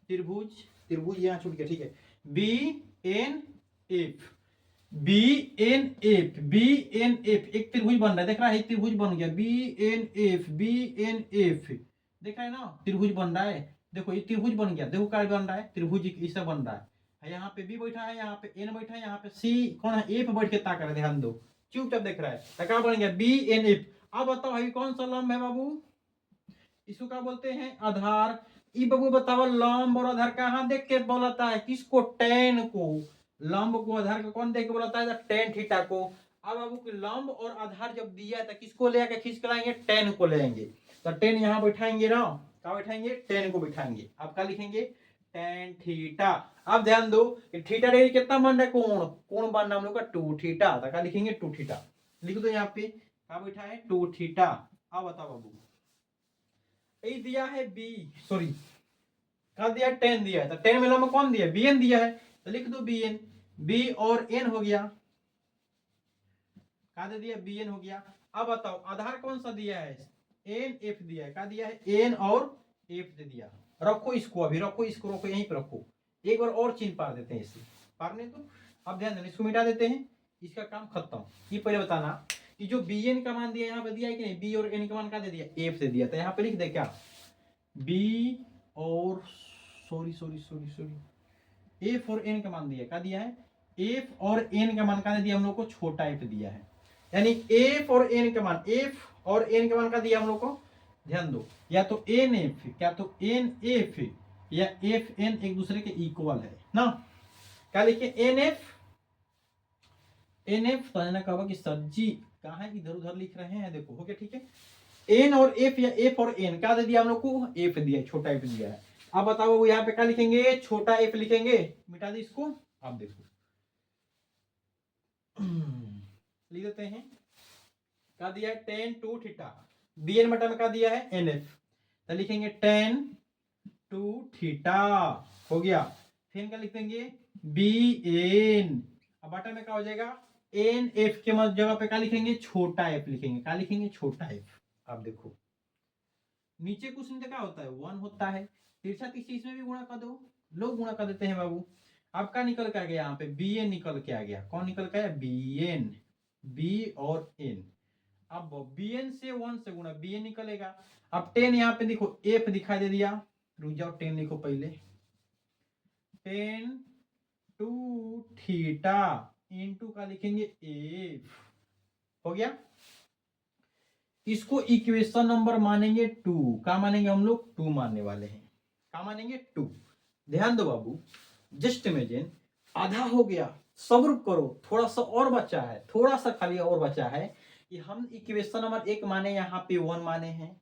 त्रिभुज यहाँ छूट गया, ठीक है, B N F, B N F, B N F एक त्रिभुज बन रहा है, देख रहा है, त्रिभुज बन गया, B N F, B N F, देख रहा है ना, त्रिभुज बन रहा है, देखो ये त्रिभुज बन गया, देखो क्या बन रहा है, त्रिभुज ऐसा बन रहा है, यहाँ पे बी बैठा है, यहाँ पे एन बैठा है, यहाँ पे सी कौन है, ए पे बैठ के ताक रहा है, ध्यान दो, चुपचाप देख रहा है, तो क्या बन गया, बी एन एफ। अब बताओ भाई कौन सा लंब है बाबू, इसको क्या बोलते हैं, आधार। ई बाबू बताओ लंब और आधार कहाँ देख के बोलाता है, किसको, टेन को, लंब को आधार को कौन देख के बोलाता है, टेन थीटा को। अब बाबू लंब और आधार जब दिया है तो किसको ले आके खींच के लाएंगे, टेन को ले आएंगे, तो टेन यहाँ बैठाएंगे ना, क्या बैठाएंगे, टेन को बैठाएंगे। अब क्या लिखेंगे, टेन थीटा। अब ध्यान दो कि थीटा डिग्री कितना बन रहा है, कोण बन रहा है हम लोग का 2 थीटा, तो क्या लिखेंगे 2 थीटा, लिख दो यहाँ पे, क्या बैठा है 2 थीटा। अब बताओ बाबू, ए दिया है बी, सॉरी क्या दिया है, 10 दिया है, तो 10 में लंब कौन दिया है, बी एन दिया है, तो लिख दो बी एन, बी और एन हो गया, क्या दे दिया, बी एन हो गया। अब बताओ आधार कौन सा दिया है, एन एफ दिया है, क्या दिया है, एन और एफ दे दिया, रखो इसको, अभी रखो इसको, रखो यहीं पे रखो, एक बार और चिन्ह पार देते हैं इसे, पारने तो अब ध्यान देना, इसको मिटा देते हैं, इसका काम खत्म। ये पहले बताना कि जो बी एन का मान दिया यहाँ पे दिया है कि नहीं, बी और एन का मान क्या दे दिया, एफ से दिया, तो यहाँ पे लिख दे क्या, बी और sorry sorry sorry sorry F और एन का मान दिया, क्या दिया है, एफ और एन का मान क्या दिया हम लोग को, छोटा एफ दिया है, यानी एफ और एन का मान, एफ और एन का मान का दिया हम लोग को, ध्यान दो, या तो एन एफ, क्या तो एन एफ या एफ एन एक दूसरे के इक्वल है ना, क्या लिखे, एन एफ, एन एफ तो ना कहा कि सर जी कहाँ इधर उधर लिख रहे हैं, देखो हो गया, ठीक है, एन और एफ या एफ और एन क्या दे दिया हम लोग को, एफ दिया, छोटा एफ दिया है। अब बताओ यहाँ पे क्या लिखेंगे, छोटा एफ लिखेंगे, मिटा दी इसको, अब देखो लिख देते हैं, क्या दिया है, 10 2 थीटा, बी एन बटा में क्या दिया है, एन एफ, तो लिखेंगे 10 2 थीटा, हो गया, फिर क्या लिख देंगे, बी एन, अब बटा में क्या हो जाएगा, एन एफ के जगह पे क्या लिखेंगे, छोटा एफ लिखेंगे, क्या लिखेंगे, छोटा एफ। अब देखो नीचे कुछ नहीं क्या होता है, 1 होता है, तिरछा तीसरी इसमें भी गुणा कर दो, लोग गुणा कर देते हैं बाबू। आपका निकल के आ गया, यहाँ पे बी एन निकल के आ गया, कौन निकल के आया, बी एन, बी और एन, अब बी एन से 1 से गुणा, बी एन निकलेगा, अब 10 यहाँ पे देखो एफ दिखाई दे दिया, रुक जाओ 10 लिखो पहले, 10 2 थीटा इनटू का लिखेंगे एफ, हो गया, इसको इक्वेशन नंबर मानेंगे 2, क्या मानेंगे हम लोग, 2 मानने वाले हैं, क्या मानेंगे 2। ध्यान दो बाबू, जस्ट इमेजिन आधा हो गया, सब्र करो, थोड़ा सा और बचा है, थोड़ा सा खाली और बचा है, कि हम इक्वेशन नंबर 1 माने, यहाँ पे 1 माने हैं,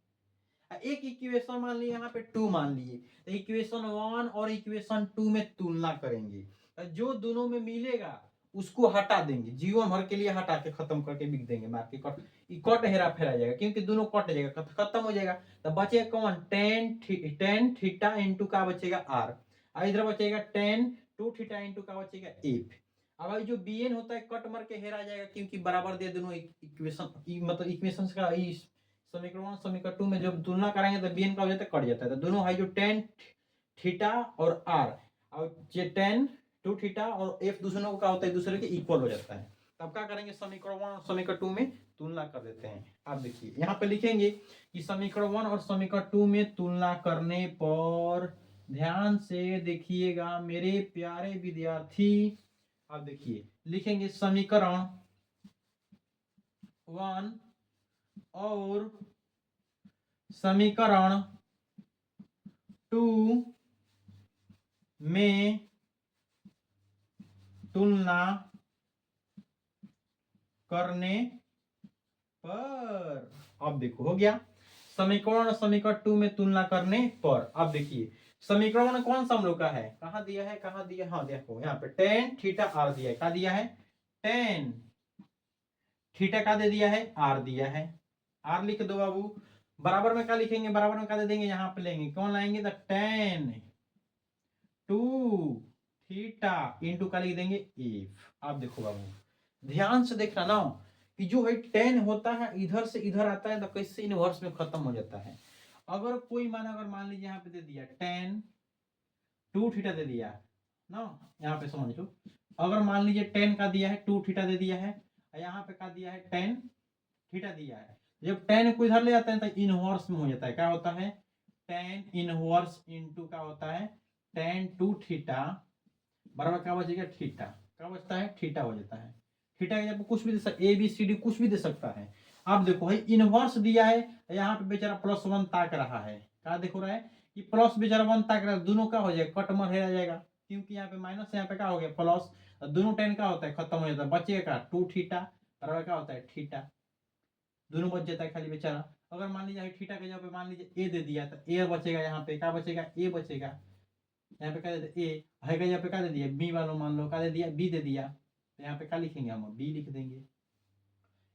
एक इक्वेशन मान लिए यहाँ पे 2 मान लिए, तो इक्वेशन 1 और इक्वेशन 2 में तुलना करेंगे, जो दोनों में मिलेगा उसको हटा देंगे, जीवन भर के लिए हटा के खत्म करके बिक देंगे, मार के कट हेरा फेरा जाएगा, क्योंकि दोनों कट जाएगा, खत्म हो जाएगा, तो बचेगा कौन, 10 थीटा इंटू का बचेगा आर, और इधर बचेगा 10 2 थीटा इंटू का बचेगा एफ। अब जो बी एन होता है कट मर के हेरा जाएगा, क्योंकि बराबर दे दोनों इक्वेशन, मतलब इक्वेशन का समीकरण समीकरण 2 में जब तुलना कराएंगे तो बी एन का हो जाता है, कट जाता है, तो दोनों है जो 10 थीटा और आर, और ये 10 2 थीटा और एफ दोनों का होता है, दूसरे के इक्वल हो जाता है, तब क्या करेंगे, समीकरण 1 और समीकरण 2 में तुलना कर देते हैं। आप देखिए यहाँ पे लिखेंगे कि समीकरण 1 और समीकरण 2 में तुलना करने पर, ध्यान से देखिएगा मेरे प्यारे विद्यार्थी, आप देखिए लिखेंगे समीकरण 1 और समीकरण 2 में तुलना करने पर, अब देखो हो गया, समीकरण समीकरण 2 में तुलना करने पर। अब देखिए समीकरण कौन सा हम लोग का है, कहाँ दिया है, कहाँ दिया, हाँ देखो यहाँ पे 10 थीटा आर दिया है, क्या दिया है, 10 थीटा का दे दिया है, आर दिया है, आर लिख दो बाबू, बराबर में क्या लिखेंगे, बराबर में क्या दे देंगे, यहाँ पे लेंगे, कौन लाएंगे, तो 10 2 थीटा इंटू का लिख देंगे एफ। आप देखो बाबू ध्यान से देखना ना, कि जो है टेन होता है इधर से इधर आता है तो कैसे इनवर्स में खत्म हो जाता है। अगर कोई अगर मान लीजिए यहाँ पे दे दिया टेन टू थीटा दे दिया ना, यहाँ पे समझ लो, अगर मान लीजिए टेन का दिया है टू थीटा दे दिया है, यहाँ पे का दिया है टेन थीटा दिया है, जब टेन को इधर ले जाते हैं तो इनवर्स में हो जाता है, क्या होता है टेन इनवर्स इंटू क्या होता है टेन टू थीटा बराबर क्या बचेगा थीटा, क्या बचता है थीटा हो जाता है। थीटा का जब कुछ भी दे सकता ए बी सी डी कुछ भी दे सकता है। आप देखो है इनवर्स दिया है, यहाँ पे बेचारा +1 ताक रहा है, क्या देखो रहा है कि प्लस बेचारा 1 ताक रहा है, दोनों का हो जाएगा कट मर आ जाएगा, क्योंकि यहाँ पे माइनस यहाँ पे क्या हो गया प्लस, दोनों टेन का होता है खत्म हो जाता है, बचेगा क्या टू थीटा बराबर क्या होता है थीटा, दोनों बच जाता है खाली बेचारा। अगर मान लीजिए थीटा के जगह पे मान लीजिए ए दे दिया तो ए बचेगा, यहाँ पे क्या बचेगा ए बचेगा, यहाँ पे क्या दे दिया ए है का, यहाँ पे क्या दे दिया बी वालों मान लो क्या दे दिया बी दे दिया, तो यहाँ पे क्या लिखेंगे हम बी लिख देंगे।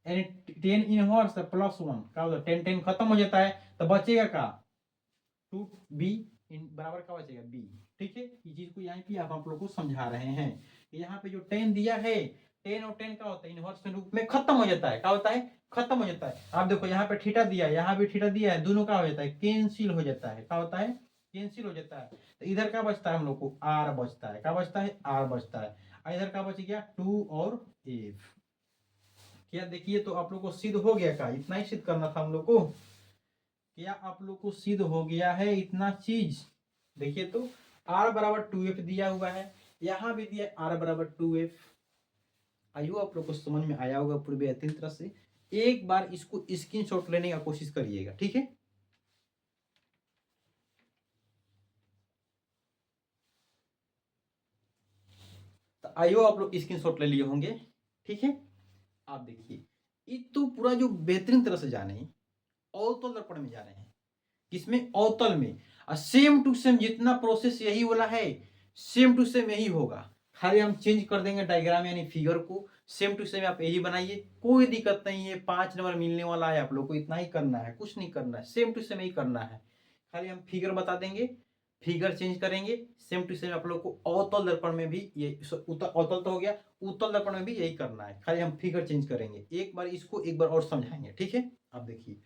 यानी टेन इनवर्स +1 क्या होता है टेन टेन खत्म हो जाता है तो बचेगा का टू बी बराबर क्या बचेगा बी। ठीक है, इस चीज को यहाँ पे आप लोग को समझा रहे हैं कि यहाँ पे जो टेन दिया है टेन और टेन का होता है इनवर्स में रूप में खत्म हो जाता है, क्या होता है खत्म हो जाता है। आप देखो यहाँ पे थीटा दिया है यहाँ भी थीटा दिया है, दोनों का हो जाता है कैंसिल हो जाता है, क्या होता है कैंसिल हो जाता है। तो इधर क्या बचता है हम लोग को आर बचता है, क्या बचता है आर बचता है, इधर क्या बच गया टू और एफ। क्या देखिए तो आप लोग को सिद्ध हो गया, का इतना ही सिद्ध करना था हम लोग को, क्या आप लोग को सिद्ध हो गया है इतना चीज। देखिए तो r बराबर 2f दिया हुआ है, यहाँ भी दिया r बराबर 2f। आइयो आप लोग को समझ में आया होगा पूरी बेहतरीन तरह से। एक बार इसको स्क्रीनशॉट लेने का कोशिश करिएगा, ठीक है। तो आइयो आप लोग स्क्रीनशॉट ले लिए होंगे, ठीक है। आप देखिए ये तो पूरा जो बेहतरीन तरह से जाने अवतल दर्पण में जा रहे हैं, किसमें अवतल में, और सेम टू सेम जितना प्रोसेस यही वाला है सेम टू सेम यही होगा, खाली हम चेंज कर देंगे डायग्राम यानी फिगर को, सेम टू सेम आप यही बनाइए, कोई दिक्कत नहीं है, 5 नंबर मिलने वाला है आप लोग को, इतना ही करना है कुछ नहीं करना है, सेम टू सेम यही करना है, खाली हम फिगर बता देंगे, फिगर चेंज करेंगे, सेम टू सेम आप लोग को अवतल दर्पण में भी ये अवतल तो हो गया, उत्तल दर्पण में भी यही करना है, खाली हम फिगर चेंज करेंगे। एक बार इसको एक बार और समझाएंगे, ठीक है। आप देखिए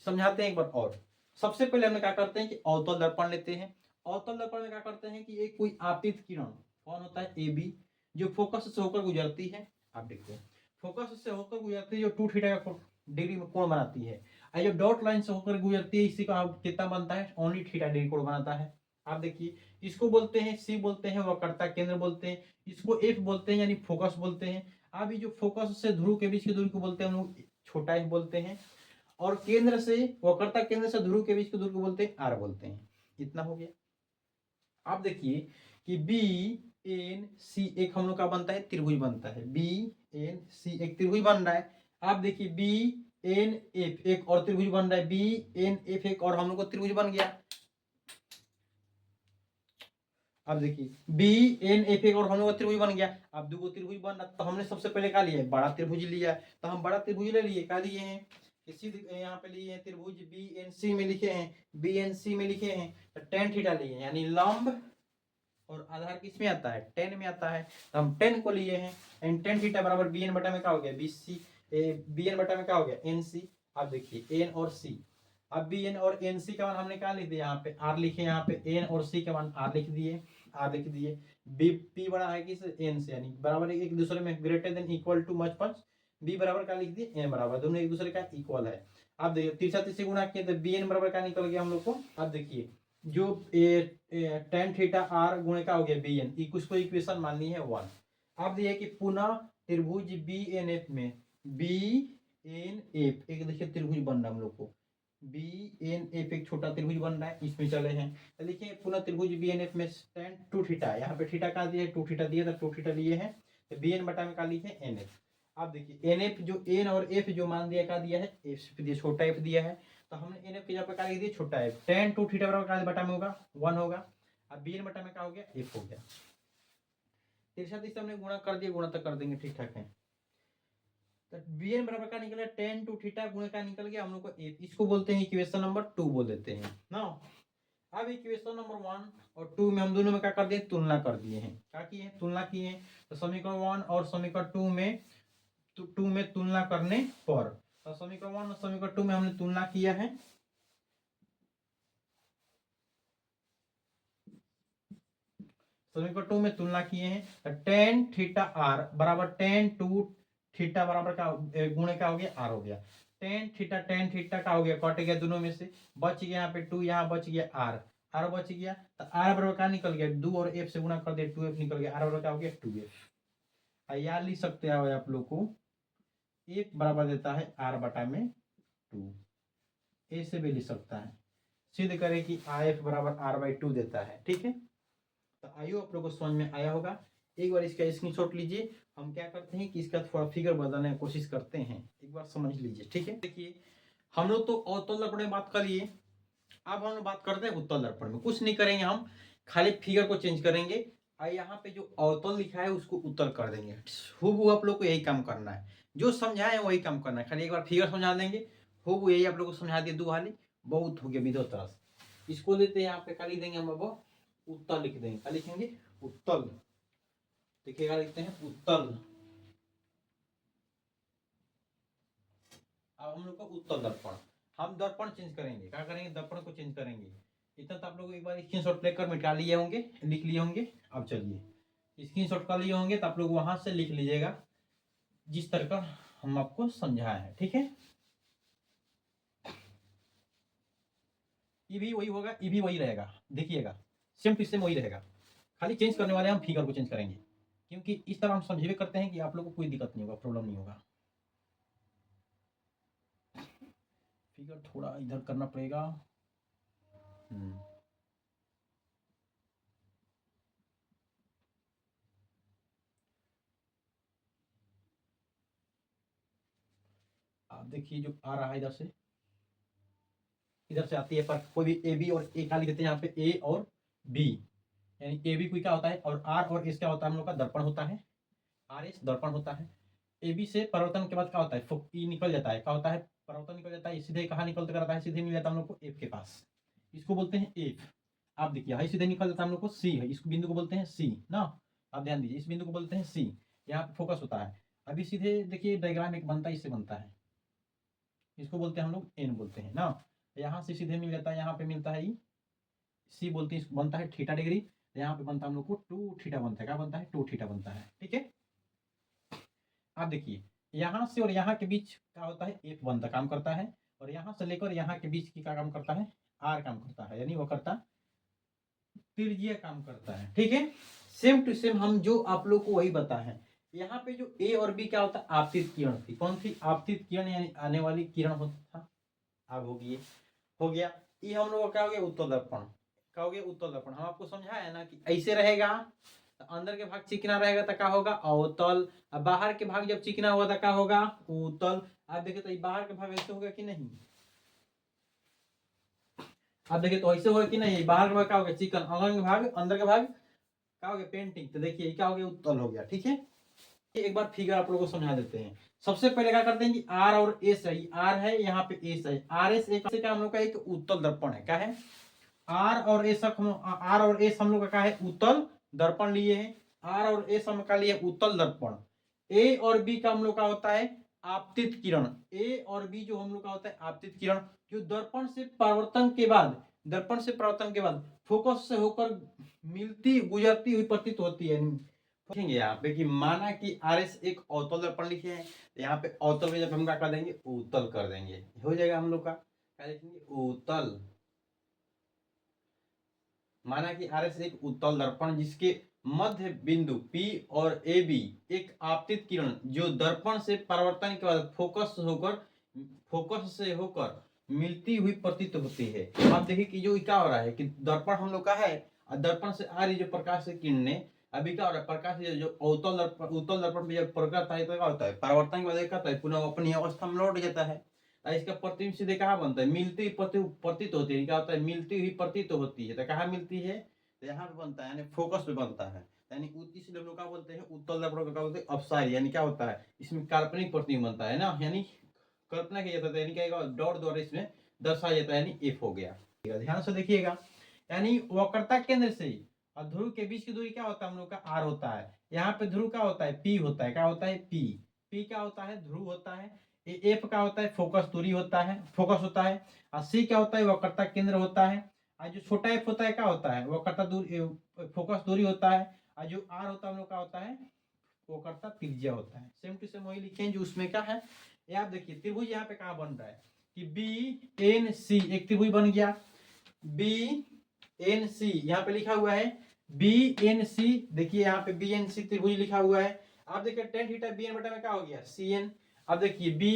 समझाते हैं एक बार और। सबसे पहले हम क्या करते हैं कि अवतल दर्पण लेते हैं, अवतल दर्पण में क्या करते हैं कि एक कोई आपतित किरण कौन होता है ए बी, जो फोकस से होकर गुजरती है, आप देखते हैं फोकस से होकर गुजरती है जो 2 थीटा का डिग्री में कोण बनाती है, और जो डॉट लाइन से होकर गुजरती है इसी का कितना बनता है ओनली थीटा डिग्री कोण बनाता है। आप देखिए इसको बोलते हैं सी बोलते हैं वक्रता केंद्र बोलते हैं, इसको एफ बोलते हैं यानी फोकस बोलते हैं। अब ये जो फोकस से ध्रुव के बीच की दूरी को बोलते हैं हम लोग छोटा एफ बोलते हैं, और केंद्र से वक्रता केंद्र से ध्रुव के बीच की दूरी को बोलते हैं आर बोलते हैं। इतना हो गया। आप देखिए कि बी एन सी एक हम लोग का बनता है त्रिभुज बनता है, बी एन सी एक त्रिभुज बन रहा है। आप देखिए बी एन एफ एक और त्रिभुज बन रहा है, बी एन एफ एक और हम लोग का त्रिभुज बन गया। अब देखिए बी एन एफ एक और हम लोग का त्रिभुज बन गया। अब दो त्रिभुज बन रहा तो हमने सबसे पहले क्या लिया है बड़ा त्रिभुज लिया, तो हम बड़ा त्रिभुज ले लिए, क्या लिए हैं इसी यहाँ पे लिए हैं त्रिभुज बी एन सी में लिखे हैं, बी एन सी में लिखे हैं तो टेन थीटा लिए हैं, यानी लंब और आधार किस में आता है टेन में आता है, तो हम टेन को लिए हैं, एंड टेन थीटा बराबर बी एन बटा में क्या हो गया बी सी, बी एन बटा में क्या हो गया एन सी। अब देखिए एन और सी, अब बी एन और एन सी का मान हमने क्या लिख दिया यहाँ पे आर लिखे, यहाँ पे एन और सी के मान आर लिख दिए, आर लिख दिए। बी पी बड़ा है किस एन से यानी बराबर एक दूसरे में greater than equal to much punch, B बराबर क्या लिख दिए एन बराबर, दोनों एक दूसरे का इक्वल है। अब देखिए तीसरा तीसरे गुणा किए तो बी एन बराबर क्या निकल गया हम लोग को। अब देखिए जो टेन थीटा आर गुणे का हो गया बी एन, उसको इक्वेशन माननी है 1। अब दिए कि पुनः त्रिभुज बी एन एफ में बी एन एफ एक देखिए त्रिभुज बन रहा हम लोग को, बी एन एफ एक छोटा त्रिभुज बन रहा है, इसमें चले हैं तो लिखिए पुनः त्रिभुज बी एन एफ में tan 2 थीटा, यहाँ पे थीटा का दिया है 2 थीटा दिया था 2 थीटा लिए हैं, तो बी एन बटा में का लिखे एन एफ। अब देखिए एन एफ जो एन और एफ जो मान दिया का दिया है एफ दिया छोटा एफ दिया है, तो हमने एन एफ की जगह पे का लिख दिया छोटा एफ, tan 2 थीटा बराबर का बटा में होगा 1 होगा, अब बी एन बटा में क्या हो गया एफ हो गया। तीसरा तीसरा हमने गुणा कर दिया, गुणा तक कर देंगे ठीक ठाक है, तो बी एन बराबर का निकला tan 2 थीटा गुणे का निकल गया हम लोग को एफ, इसको बोलते हैं इक्वेशन नंबर 2 बोल देते हैं ना। अब इक्वेशन नंबर 1 और 2 में हम दोनों में क्या कर दिए तुलना कर दिए हैं, क्या किए हैं तुलना किए हैं, तो समीकरण 1 और समीकरण 2 में टू में तुलना करने पर। तो समीकरण 1 और समीकरण 2 में हमने तुलना किया है। समीकरण 2 में तुलना किए हैं। टेन थीटा आर बराबर टेन टू थीटा बराबर का गुणे का हो गया आर हो गया। टेन थीटा का हो गया, कट गया दोनों में से, बच गया यहाँ पे 2, यहाँ बच गया आर बच गया। तो आर बराबर का निकल गया 2 और एफ से गुणा कर दिया 2f निकल गया, आर बराबर का हो गया 2f। या लिख सकते हैं आप लोग को एक बराबर देता है आर बटा में 2, ऐसे भी लिख सकता है। सिद्ध करें कि आईएफ बराबर आर बाई 2 देता है। ठीक है, तो आइए आप लोगों को समझ में आया होगा। एक बार इसका स्क्रीनशॉट लीजिए। हम क्या करते हैं कि इसका थोड़ा फिगर बदलने की कोशिश करते हैं, एक बार समझ लीजिए। ठीक है, देखिए हम लोग तो अवतल दर्पण में बात कर लिए, अब हम लोग बात करते हैं उत्तल दर्पण में। कुछ नहीं करेंगे, हम खाली फिगर को चेंज करेंगे और यहाँ पे जो अवतल लिखा है उसको उत्तल कर देंगे। हूबहू आप लोग को यही काम करना है, जो समझाए वही काम करना है। खाली एक बार फिगर समझा देंगे, हूबहू यही आप लोग को समझा दिए 2 वाली, बहुत हो गया विधो तरह। इसको लेते हैं यहाँ पे क्या लिख देंगे हम लोग, उत्तल लिख देंगे। क्या लिखेंगे, उत्तल। देखिएगा लिखते हैं उत्तल। अब हम लोग को उत्तल दर्पण, हम दर्पण चेंज करेंगे। क्या करेंगे, दर्पण को चेंज करेंगे। इतना तो आप लोग एक बार स्क्रीनशॉट लेकर मिटा लिए होंगे, लिख लिए होंगे। अब चलिए स्क्रीनशॉट कर लिए होंगे तो आप लोग वहां से लिख लीजिएगा जिस तरह का हम आपको समझाए हैं। ठीक है, ये भी वही होगा, ये भी वही रहेगा, देखिएगा सेम टू सेम वही रहेगा। खाली चेंज करने वाले हम फिगर को चेंज करेंगे, क्योंकि इस तरह हम समझे करते हैं कि आप लोग को कोई दिक्कत नहीं होगा, प्रॉब्लम नहीं होगा। फिगर थोड़ा इधर करना पड़ेगा। आप देखिए जो आ रहा है इधर से आती है, पर कोई भी ए बी और ए का लिख देते हैं यहाँ पे ए और बी, यानी ए बी कोई क्या होता है और आर और एस क्या होता है, हम लोग का दर्पण होता है, आर एस दर्पण होता है। ए बी से परिवर्तन के बाद क्या होता है, ई निकल जाता है, क्या होता है, परिवर्तन निकल जाता है, सीधे कहाँ निकलते रहता है, सीधे मिल जाता है हम लोग को एफ के पास, इसको बोलते हैं एफ। आप देखिए हाई सीधे निकल जाता है हम लोग को सी है, इस बिंदु को बोलते हैं सी ना। आप ध्यान दीजिए, इस बिंदु को बोलते हैं सी, यहाँ पे फोकस होता है। अभी सीधे देखिए डायग्राम एक बनता है, इससे बनता है, इसको बोलते हैं हम लोग एन बोलते हैं ना। यहाँ से सीधे मिल जाता है, यहाँ पे मिलता है सी बोलते हैं, इसको बनता है थीटा डिग्री। यहाँ पे बनता है हम लोग को 2 थीटा बनता है, क्या बनता है 2 थीटा बनता है। ठीक है, आप देखिए यहाँ से और यहाँ के बीच क्या होता है, एफ बनता काम करता है, और यहाँ से लेकर यहाँ के बीच की क्या काम करता है, आर काम करता है, यानी वो करता त्रिज्यीय काम करता है। ठीक है, सेम टू सेम हम जो आप लोग को वही बता है। यहाँ पे जो ए और बी क्या होता है, आपतित किरण थी, कौन सी आपतित किरण, यानी आने वाली किरण होता था। अब हो गया ये हम लोग का क्या हो गया, उत्तल दर्पण। क्या हो गया, उत्तल दर्पण। हम आपको समझाया ना कि ऐसे रहेगा, तो अंदर के भाग चिकना रहेगा तो क्या होगा, अवतल। अब बाहर के भाग जब चिकना होगा तो क्या होगा, उत्तल। आप देखिए तो बाहर के भाग ऐसे होगा कि नहीं, आप देखिए तो ऐसे होगा कि नहीं, बाहर के भाग क्या होगा चिकन, अंदर के भाग क्या हो गया पेंटिंग। तो देखिए क्या हो गया, उत्तल हो गया। ठीक है, एक बार फिगर आप लोगों को समझा देते हैं। सबसे पहले क्या करते हैं कि आर और एस है, आर है यहाँ पे एस है, आर एस एक क्या हम लोग का एक उत्तल दर्पण है। क्या है, आर और एस हम लोग का क्या है, उत्तल दर्पण लिए हैं। आर और एस हम का लिए उत्तल दर्पण। ए और बी का हम लोग का होता है आपतित किरण। ए और बी जो हम लोग का होता है आपतित किरण, जो दर्पण से परावर्तन के बाद फोकस से होकर मिलती गुजरती हुई प्रतीत होती है। देखेंगे यहाँ पे कि माना कि आर एस एक अवतल दर्पण लिखे हैं, यहाँ पे अवतल में जब हम क्या कर देंगे, उत्तल कर देंगे, हो जाएगा हम लोग का क्या लिखेंगे, उत्तल। माना कि आर एस एक उत्तल दर्पण जिसके मध्य बिंदु P और AB एक आपतित किरण जो दर्पण से परावर्तन के बाद फोकस से होकर मिलती हुई प्रतीत होती है। आप देखिए कि जो क्या हो रहा है कि दर्पण हम लोग का है, और दर्पण से आ रही जो प्रकाश से किरणें, अभी क्या हो रहा है, प्रकाश जो उत्तल दर्पण में जब प्रकट है तो क्या होता है, परावर्तन के बाद क्या होता है, पुनः अपनी अवस्था में लौट जाता है। इसका प्रतिबिंब सीधे कहाँ बनता है, मिलती प्रतीत होती है, क्या होता है, मिलती हुई प्रतीत होती है। तो कहाँ मिलती है, तो यहाँ पे बनता है, यानी फोकस पे बनता है, यानी इसलिए हम लोग क्या बोलते हैं, उत्तल दर्पण को क्या बोलते हैं, अपसारी, यानी क्या होता है, इसमें काल्पनिक प्रतिबिंब बनता है ना, यानी कल्पना किया जाता है, यानी क्या डॉट द्वारा इसमें दर्शाया जाता है, यानी एफ हो गया। ध्यान से देखिएगा, यानी वक्रता केंद्र से और ध्रुव के बीच की दूरी क्या होता है, हम लोग का आर होता है। यहाँ पे ध्रुव क्या होता है, पी होता है, क्या होता है, पी। पी क्या होता है, ध्रुव होता है। एफ का होता है फोकस दूरी होता है, फोकस होता है। और सी क्या होता है, वक्रता केंद्र होता है। और जो छोटा एफ होता है क्या होता है, वक्रता दूरी, फोकस दूरी होता है। और जो आर होता है हम लोग का होता है, वो करता त्रिज्या होता है। सेम टू सेम वही लिखे हैं जो उसमें क्या है। ये आप देखिए त्रिभुज यहाँ पे कहाँ बन रहा है कि बी एन सी, एक त्रिभुज बन गया। बी एन सी यहाँ पे लिखा हुआ है, बी एन सी, देखिए यहाँ पे बी एन सी त्रिभुज लिखा हुआ है। आप देखिए टेन थीटा बी एन बटा में क्या हो गया, सी एन। अब देखिए बी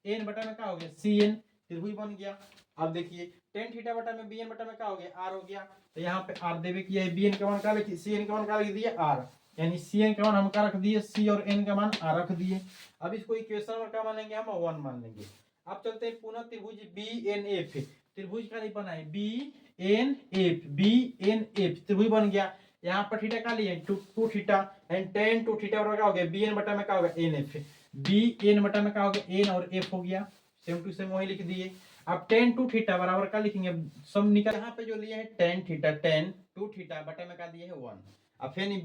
एन बटा में क्या हो गया, सी एन, त्रिभुज बन गया। अब देखिए टेन थीटा बटा में बी एन बटा में क्या हो गया, आर हो गया। तो यहाँ पे आर देवे किया है, बी एन का मान क्या लिखिए, सी एन का मान क्या लिख दिया, आर। यानी सी एन का मान हम क्या रख दिए, सी और एन का मान आर रख दिए। अब इसको इक्वेशन में क्या मान लेंगे हम, 1 मान लेंगे। अब चलते हैं पुनः त्रिभुज बी एन एफ, त्रिभुज का नहीं बना है, B N F, B N F त्रिभुज बन गया। यहाँ पर थीटा का लिए two theta and tan two theta बराबर क्या हो गया, बी एन बटा में क्या होगा, एन एफ। बी एन बटा में क्या हो गया, एन और एफ हो गया। सेम टू सेम वही लिख दिए। अब टेन टू थीटा बराबर क्या लिखेंगे, सम निकल, यहाँ पे जो लिया है tan theta, tan two theta बटा में क्या दिया है 1। अब फिर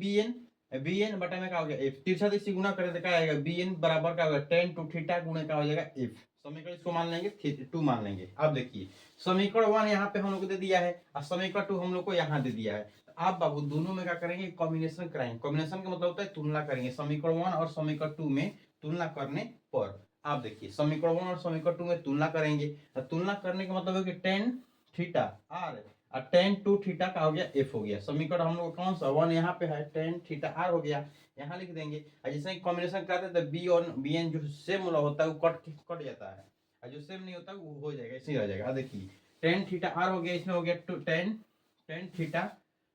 बी एन बटा में क्या हो गया, एफ। तिरछा दिशा गुना करें तो क्या आएगा, बी एन बराबर क्या होगा, टेन टू थीटा गुणे क्या हो जाएगा, एफ। समीकरण इसको मान लेंगे, 2 मान लेंगे। अब देखिए समीकरण 1 यहाँ पे हम लोग को दे दिया है और समीकरण 2 हम लोग को यहाँ दे दिया है। आप बाबू दोनों में क्या करेंगे, कॉम्बिनेशन कराएंगे। कॉम्बिनेशन का मतलब होता है तुलना करेंगे, समीकरण 1 और समीकरण 2 में तुलना करने पर। आप देखिए समीकरण 1 और समीकरण 2 में तुलना करेंगे, तो तुलना करने का मतलब है कि टेन थीटा आर और टेन टू थीटा का हो गया एफ हो गया। समीकरण हम लोग कौन सा 1 यहाँ पे है, टेन थीटा आर हो गया, यहाँ लिख देंगे। जैसे कॉम्बिनेशन करते हैं तो बी और बी एन जो सेम होता है वो कट जाता है, और जो सेम नहीं होता वो हो जाएगा, ऐसे ही रह जाएगा। देखिए टेन थीटा आर हो गया, इसमें हो गया tan theta,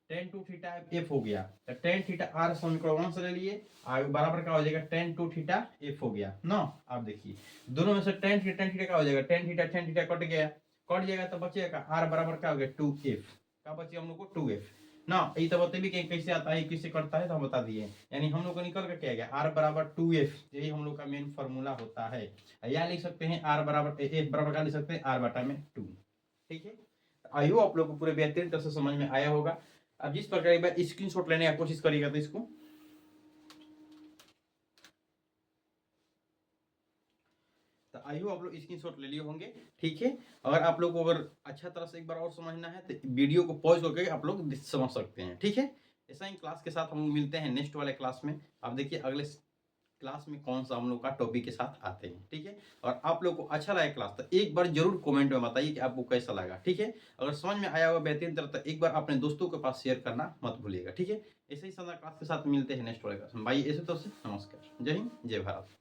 tan two theta F हो गया। तो टेन थीटा आर समीकरण 1 से ले लिए, बराबर क्या हो जाएगा, टेन टू थीटा एफ हो गया ना। आप देखिए दोनों में से टेन थीटा क्या हो जाएगा, टेन थीटा कट गया, कट जाएगा तो बचेगा आर बराबर क्या हो गया, 2f। क्या बचे हम लोग को, 2f ना। ये तो बताइए कि कैसे आता है, कैसे करता है, तो हम बता दिए। यानी हम लोग को निकल कर क्या गया, आर बराबर 2f, यही हम लोग का मेन फॉर्मूला होता है। या लिख सकते हैं आर बराबर एफ बराबर क्या लिख सकते हैं, आर बटा में 2। ठीक है, आई होप आप लोग को पूरे बेहतरीन तरह से समझ में आया होगा। अब जिस प्रकार एक बार स्क्रीनशॉट लेने की कोशिश करिएगा तो इसको, तो आई होप आप लोग स्क्रीनशॉट ले लिए होंगे। ठीक है, अगर आप लोग को अगर अच्छा तरह से एक बार और समझना है तो वीडियो को पॉज करके आप लोग समझ सकते हैं। ठीक है, ऐसा ही क्लास के साथ हम लोग मिलते हैं नेक्स्ट वाले क्लास में। आप देखिए अगले क्लास में कौन सा हम लोग का टॉपिक के साथ आते हैं। ठीक है, और आप लोग को अच्छा लगा क्लास तो एक बार जरूर कमेंट में बताइए कि आपको कैसा लगा। ठीक है, अगर समझ में आया होगा बेहतरीन तरह तो एक बार अपने दोस्तों के पास शेयर करना मत भूलिएगा। ठीक है, ऐसे ही शानदार क्लास के साथ मिलते हैं नेक्स्ट वाले क्लास में। भाई ऐसे तो से नमस्कार, जय हिंद, जय भारत।